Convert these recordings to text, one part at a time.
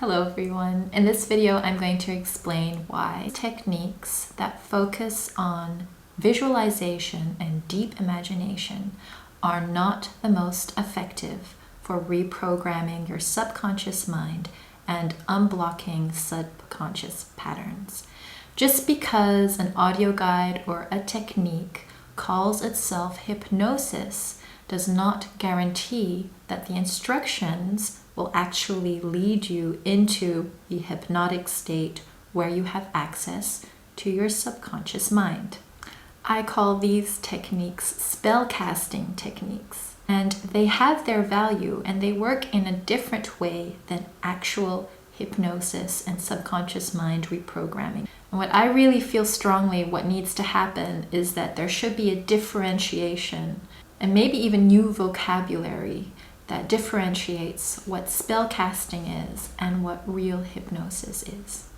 Hello everyone. In this video, I'm going to explain why techniques that focus on visualization and deep imagination are not the most effective for reprogramming your subconscious mind and unblocking subconscious patterns. Just because an audio guide or a technique calls itself hypnosis does not guarantee that the instructions will actually lead you into the hypnotic state where you have access to your subconscious mind. I call these techniques spell casting techniques, and they have their value and they work in a different way than actual hypnosis and subconscious mind reprogramming. And what I really feel strongly what needs to happen is that there should be a differentiation and maybe even new vocabulary that differentiates what spell casting is and what real hypnosis is.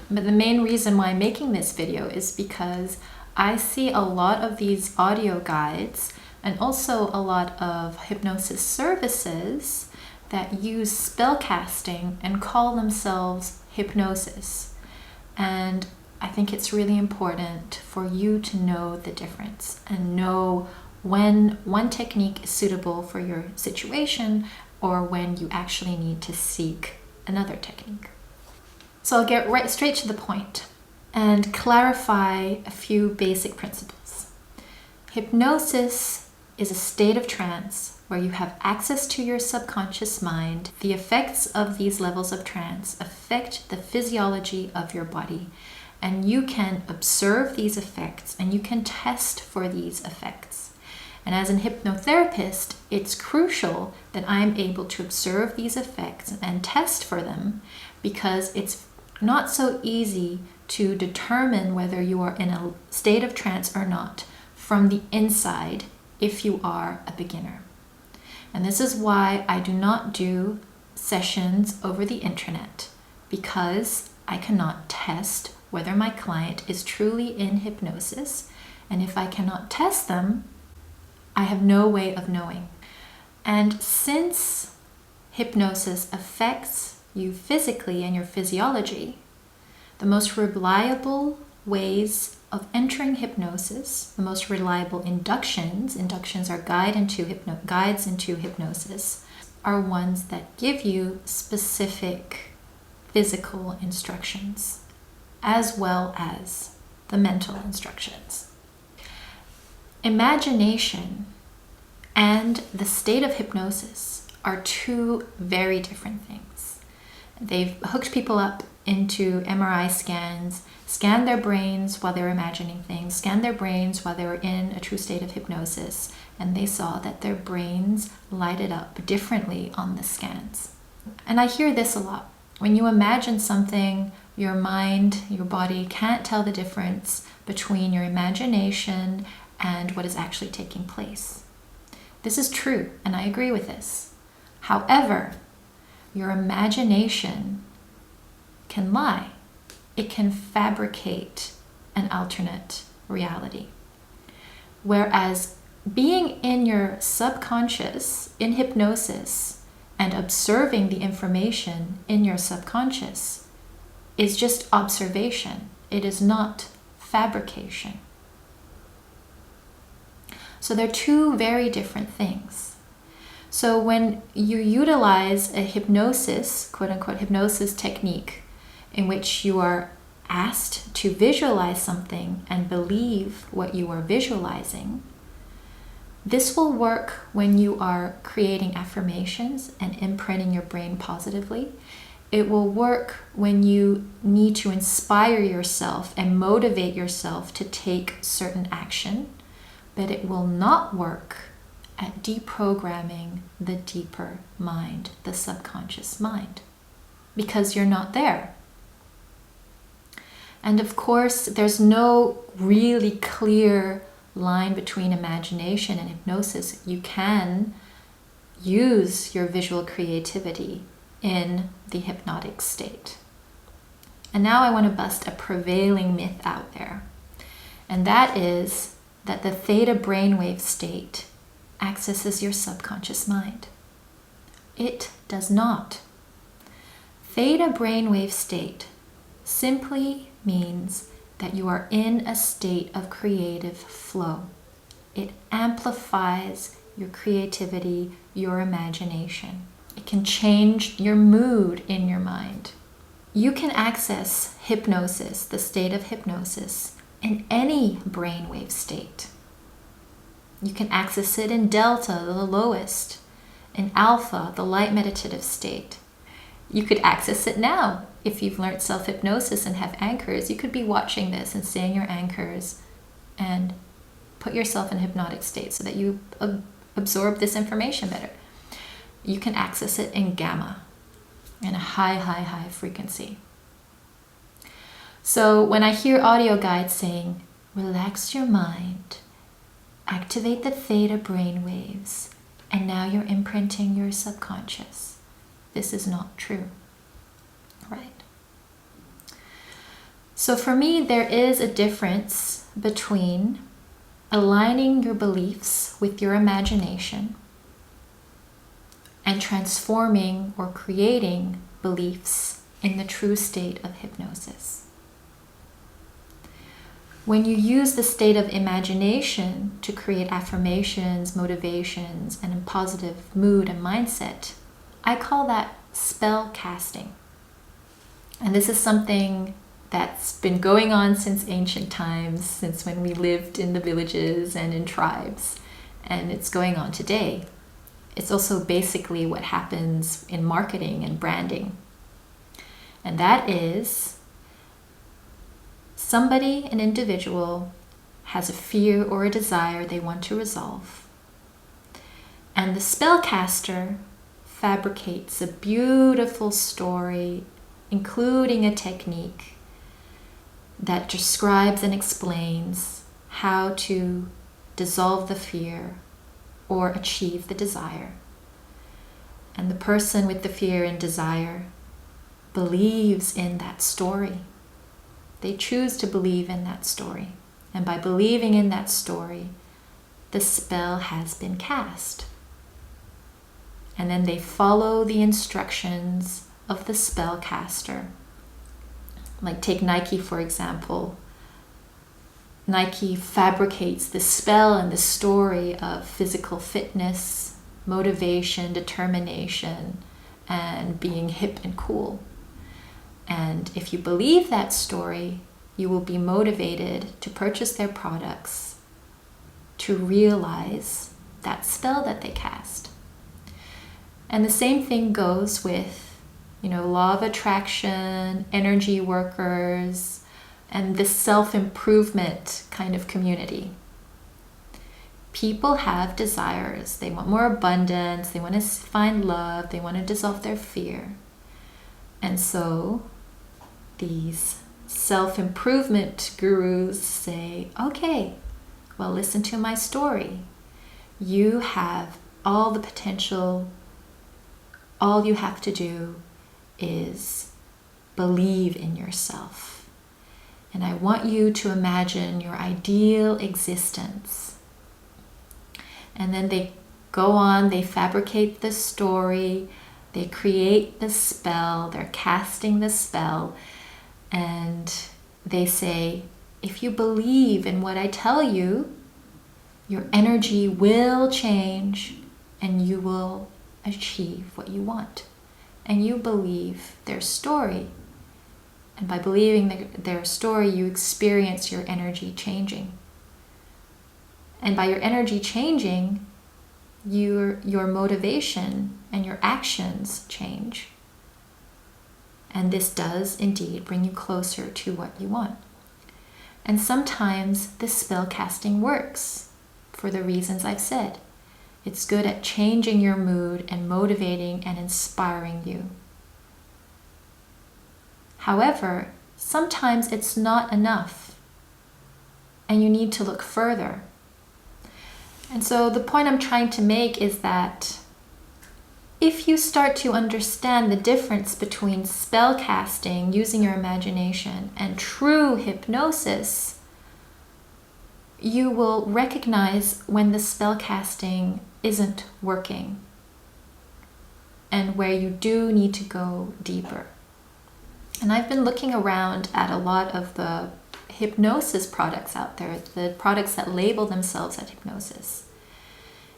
But the main reason why I'm making this video is because I see a lot of these audio guides and also a lot of hypnosis services that use spell casting and call themselves hypnosis. And I think it's really important for you to know the difference and know when one technique is suitable for your situation or when you actually need to seek another technique. So I'll get right straight to the point and clarify a few basic principles. Hypnosis is a state of trance where you have access to your subconscious mind. The effects of these levels of trance affect the physiology of your body, and you can observe these effects and you can test for these effects. And as an hypnotherapist, it's crucial that I'm able to observe these effects and test for them, because it's not so easy to determine whether you are in a state of trance or not from the inside if you are a beginner. And this is why I do not do sessions over the internet, because I cannot test whether my client is truly in hypnosis. And if I cannot test them, I have no way of knowing. And since hypnosis affects you physically and your physiology, the most reliable ways of entering hypnosis, the most reliable inductions are guides into hypnosis, are ones that give you specific physical instructions as well as the mental instructions. Imagination and the state of hypnosis are two very different things. They've hooked people up into MRI scans, scanned their brains while they were imagining things, scanned their brains while they were in a true state of hypnosis, and they saw that their brains lighted up differently on the scans. And I hear this a lot. When you imagine something, your mind, your body can't tell the difference between your imagination and what is actually taking place. This is true, and I agree with this. However, your imagination can lie. It can fabricate an alternate reality. Whereas being in your subconscious, in hypnosis, and observing the information in your subconscious is just observation. It is not fabrication. So they're two very different things. So when you utilize a hypnosis, quote unquote, hypnosis technique in which you are asked to visualize something and believe what you are visualizing, this will work when you are creating affirmations and imprinting your brain positively. It will work when you need to inspire yourself and motivate yourself to take certain action. But it will not work at deprogramming the deeper mind, the subconscious mind, because you're not there. And of course, there's no really clear line between imagination and hypnosis. You can use your visual creativity in the hypnotic state. And now I want to bust a prevailing myth out there, and that is that the theta brainwave state accesses your subconscious mind. It does not. Theta brainwave state simply means that you are in a state of creative flow. It amplifies your creativity, your imagination. It can change your mood in your mind. You can access hypnosis, the state of hypnosis, in any brainwave state. You can access it in delta, the lowest, in alpha, the light meditative state. You could access it now. If you've learned self-hypnosis and have anchors, you could be watching this and saying your anchors and put yourself in a hypnotic state so that you absorb this information better. You can access it in gamma, in a high frequency. So when I hear audio guides saying, relax your mind, activate the theta brain waves, and now you're imprinting your subconscious, this is not true, right? So for me, there is a difference between aligning your beliefs with your imagination and transforming or creating beliefs in the true state of hypnosis. When you use the state of imagination to create affirmations, motivations, and a positive mood and mindset, I call that spell casting. And this is something that's been going on since ancient times, since when we lived in the villages and in tribes, and it's going on today. It's also basically what happens in marketing and branding. And that is somebody, an individual, has a fear or a desire they want to resolve. And the spellcaster fabricates a beautiful story, including a technique that describes and explains how to dissolve the fear or achieve the desire. And the person with the fear and desire believes in that story. They choose to believe in that story. And by believing in that story, the spell has been cast. And then they follow the instructions of the spellcaster. Like take Nike, for example. Nike fabricates the spell and the story of physical fitness, motivation, determination, and being hip and cool. And if you believe that story, you will be motivated to purchase their products to realize that spell that they cast. And the same thing goes with, law of attraction, energy workers, and this self-improvement kind of community. People have desires. They want more abundance. They want to find love. They want to dissolve their fear. And so these self-improvement gurus say, okay, well, listen to my story. You have all the potential. All you have to do is believe in yourself. And I want you to imagine your ideal existence. And then they go on, they fabricate the story, they create the spell, they're casting the spell, and they say, if you believe in what I tell you, your energy will change and you will achieve what you want. And you believe their story. And by believing their story, you experience your energy changing. And by your energy changing, your motivation and your actions change. And this does indeed bring you closer to what you want. And sometimes this spell casting works for the reasons I've said. It's good at changing your mood and motivating and inspiring you. However, sometimes it's not enough, and you need to look further. And so the point I'm trying to make is that if you start to understand the difference between spell casting, using your imagination, and true hypnosis, you will recognize when the spell casting isn't working and where you do need to go deeper. And I've been looking around at a lot of the hypnosis products out there, the products that label themselves as hypnosis.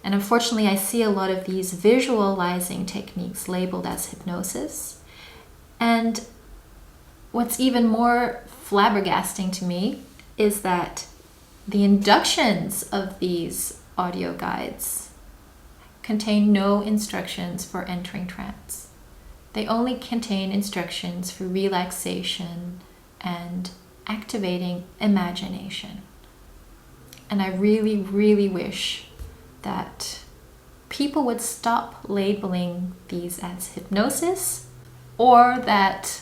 And unfortunately, I see a lot of these visualizing techniques labeled as hypnosis. And what's even more flabbergasting to me is that the inductions of these audio guides contain no instructions for entering trance. They only contain instructions for relaxation and activating imagination. And I really, really wish that people would stop labeling these as hypnosis, or that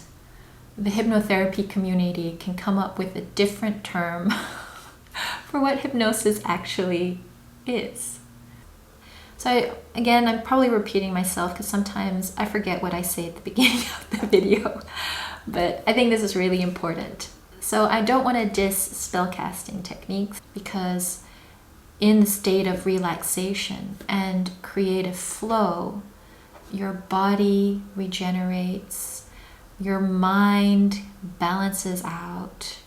the hypnotherapy community can come up with a different term for what hypnosis actually is. So I'm probably repeating myself because sometimes I forget what I say at the beginning of the video, but I think this is really important. So I don't want to diss spellcasting techniques, because in the state of relaxation and creative flow, your body regenerates, your mind balances out.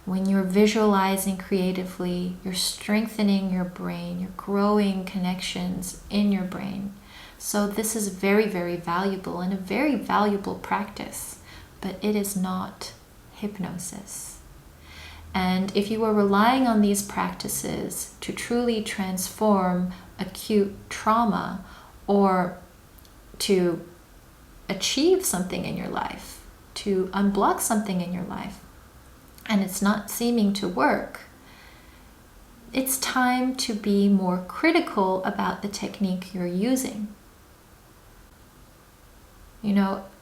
When you're visualizing creatively, you're strengthening your brain, you're growing connections in your brain. So this is very, very valuable and a very valuable practice, but it is not hypnosis. And if you are relying on these practices to truly transform acute trauma or to achieve something in your life, to unblock something in your life, and it's not seeming to work, it's time to be more critical about the technique you're using.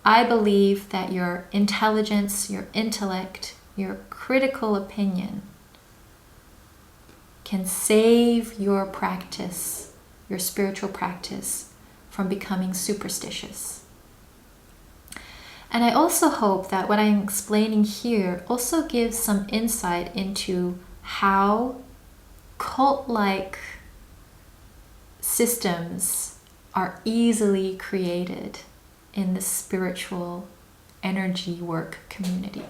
I believe that your intelligence, your intellect, your critical opinion can save your practice, your spiritual practice, from becoming superstitious. And I also hope that what I'm explaining here also gives some insight into how cult-like systems are easily created in the spiritual energy work community.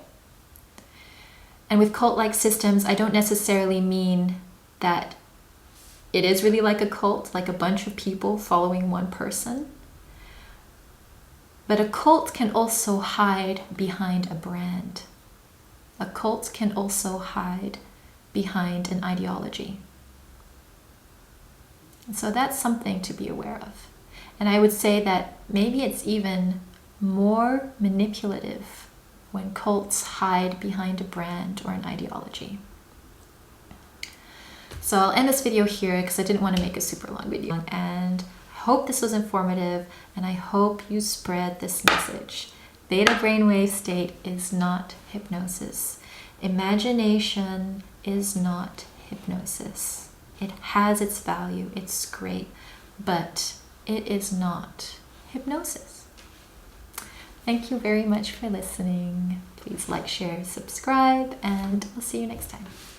And with cult-like systems, I don't necessarily mean that it is really like a cult, like a bunch of people following one person. But a cult can also hide behind a brand. A cult can also hide behind an ideology. And so that's something to be aware of. And I would say that maybe it's even more manipulative when cults hide behind a brand or an ideology. So I'll end this video here because I didn't want to make a super long video. And I hope this was informative, and I hope you spread this message. Theta brainwave state is not hypnosis. Imagination is not hypnosis. It has its value, it's great, but it is not hypnosis. Thank you very much for listening. Please like, share, subscribe, and I'll see you next time.